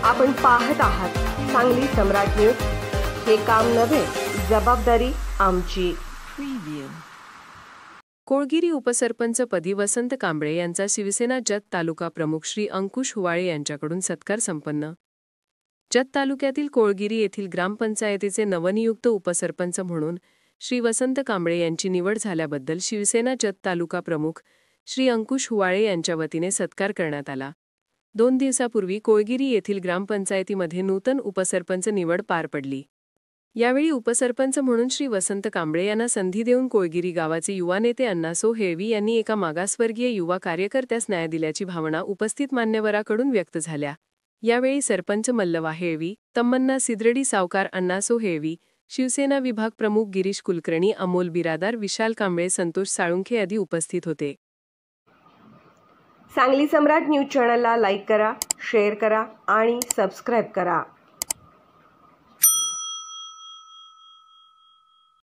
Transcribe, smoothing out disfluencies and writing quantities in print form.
आपण पाहत आहात सांगली सम्राट न्यूज। हे काम नव्हे, जबाबदारी आमची। कोळगिरी उपसरपंच पदी वसंत कांबळे यांचा शिवसेना जत तालुका प्रमुख श्री अंकुश हुवाळे यांच्याकडून सत्कार संपन्न। जत तालुक्यातील कोळगिरी येथील ग्रामपंचायतीचे नवनियुक्त उपसरपंच म्हणून श्री वसंत कांबळे यांची निवड झाल्याबद्दल शिवसेना जत तालुका प्रमुख श्री अंकुश हुवाळे यांच्या वतीने सत्कार करण्यात आला। 2 दिवसापूर्वी कोळगिरी येथील ग्रामपंचायतीमध्ये नूतन उपसरपंच निवड पार पडली। यावेळी उपसरपंच म्हणून श्री वसंत कांबळे यांना संधी देऊन कोळगिरी गावाचे युवा नेते अण्णासो हेळवी यांनी एका मागासवर्गीय युवा कार्यकर्त्यास न्याय दिल्याची भावना उपस्थित मान्यवरांकडून व्यक्त झाल्या। यावेळी सरपंच मल्लवा हेळवी, तम्मन्ना सिद्रडी, सावकार अण्णासो हेळवी, शिवसेना विभाग प्रमुख गिरीश कुलकर्णी, अमोल बिरादार, विशाल कांबळे, संतोष साळुंखे आदी उपस्थित होते। सांगली सम्राट न्यूज चॅनलला लाईक करा, शेअर करा आणि सबस्क्राइब करा।